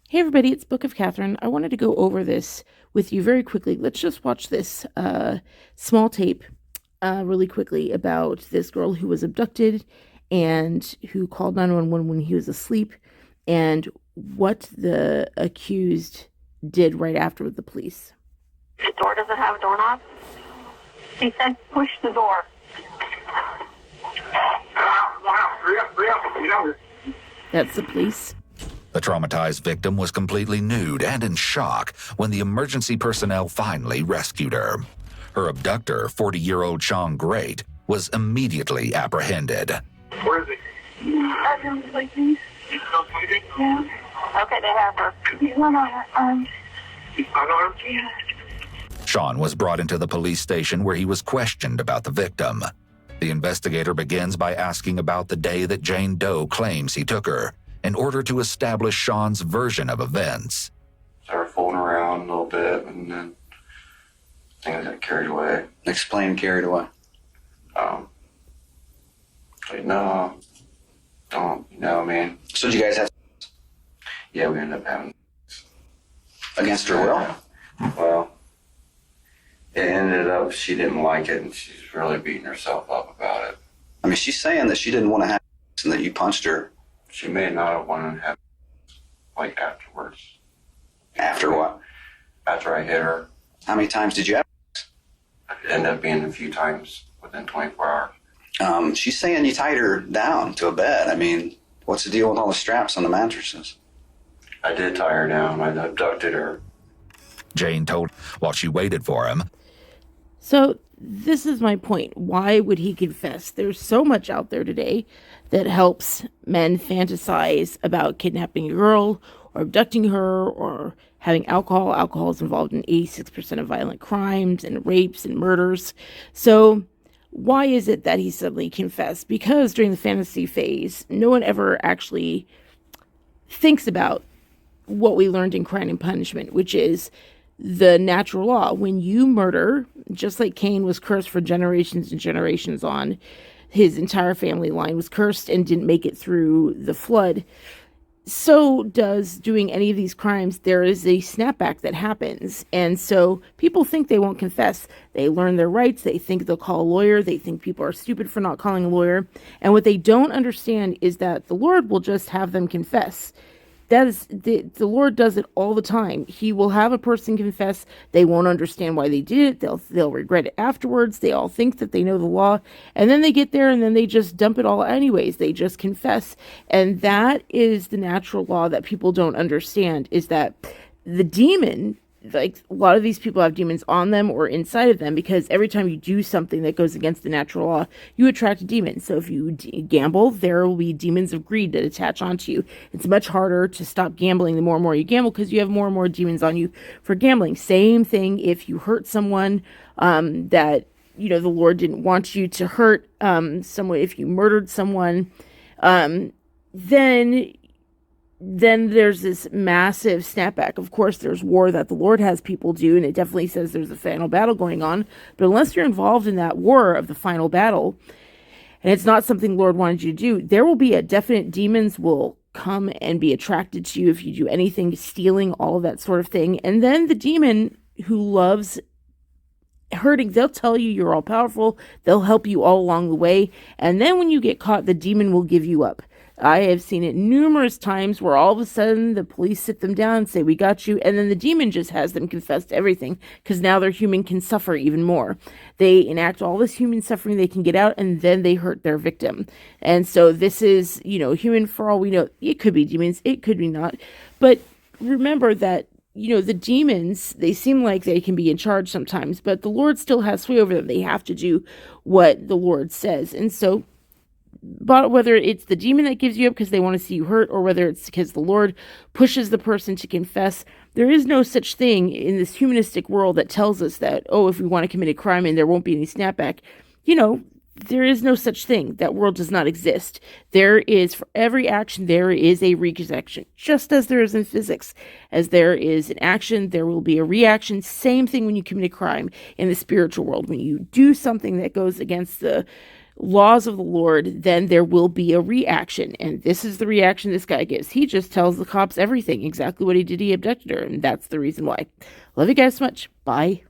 Hey everybody, it's Book of Catherine. I wanted to go over this with you very quickly. Let's just watch this small tape really quickly about this girl who was abducted and who called 911 when he was asleep, and what the accused did right after with the police. The door doesn't have a doorknob? He said push the door. That's the police. The traumatized victim was completely nude and in shock when the emergency personnel finally rescued her. Her abductor, 40-year-old Sean Great, was immediately apprehended. Where is he? Bedroom sleeping. He's still sleeping? Yeah. Okay, they have her. He's unarmed. He's unarmed? Yeah. Sean was brought into the police station where he was questioned about the victim. The investigator begins by asking about the day that Jane Doe claims he took her, in order to establish Sean's version of events. Started fooling around a little bit, and then things got carried away. Explain carried away. No, don't, I mean, So did you guys have yeah, we ended up having, against her will? well, it ended up, she didn't like it, and she's really beating herself up about it. I mean, she's saying that she didn't want to have and that you punched her She may not have wanted to have, like, afterwards. after what? After I hit her, How many times did you have? it ended up being a few times within 24 hours. She's saying you tied her down to a bed. I mean, what's the deal with all the straps on the mattresses? I did tie her down. I abducted her. Jane told while she waited for him. So this is my point. Why would he confess? There's so much out there today that helps men fantasize about kidnapping a girl or abducting her or having alcohol. Alcohol is involved in 86% of violent crimes and rapes and murders. So why is it that he suddenly confessed? Because during the fantasy phase, no one ever actually thinks about what we learned in Crime and Punishment, which is the natural law. When you murder, just like Cain was cursed for generations and generations on, his entire family line was cursed and didn't make it through the flood, so does doing any of these crimes. There is a snapback that happens. And so people think they won't confess. They learn their rights. They think they'll call a lawyer. They think people are stupid for not calling a lawyer. And what they don't understand is that the Lord will just have them confess. That is the Lord does it all the time. He will have a person confess. They won't understand why they did it. They'll regret it afterwards. They all think that they know the law, and then they get there and then they just dump it all anyways. They just confess. And that is the natural law that people don't understand, is that the demon, like a lot of these people have demons on them or inside of them, because every time you do something that goes against the natural law, you attract a demon. So if you gamble, there will be demons of greed that attach onto you. It's much harder to stop gambling the more and more you gamble, because you have more and more demons on you for gambling. Same thing if you hurt someone that the Lord didn't want you to hurt. Someone, if you murdered someone, then there's this massive snapback. Of course, there's war that the Lord has people do, and it definitely says there's a final battle going on. But unless you're involved in that war of the final battle, and it's not something the Lord wanted you to do, there will be a definite demons will come and be attracted to you if you do anything, stealing, all of that sort of thing. And then the demon who loves hurting, they'll tell you you're all powerful. They'll help you all along the way. And then when you get caught, the demon will give you up. I have seen it numerous times where all of a sudden the police sit them down and say, we got you. And then the demon just has them confess to everything, because now their human can suffer even more. They enact all this human suffering they can get out, and then they hurt their victim. And so this is, human for all we know. It could be demons. It could be not. But remember that, the demons, they seem like they can be in charge sometimes, but the Lord still has sway over them. They have to do what the Lord says. And so, but whether it's the demon that gives you up because they want to see you hurt, or whether it's because the Lord pushes the person to confess, there is no such thing in this humanistic world that tells us that, if we want to commit a crime and there won't be any snapback. There is no such thing. That world does not exist. There is, for every action, there is a reaction. Just as there is in physics. As there is an action, there will be a reaction. Same thing when you commit a crime in the spiritual world. When you do something that goes against the laws of the Lord, then there will be a reaction. And this is the reaction this guy gives. He just tells the cops everything, exactly what he did. He abducted her, and that's the reason why. Love you guys so much. Bye.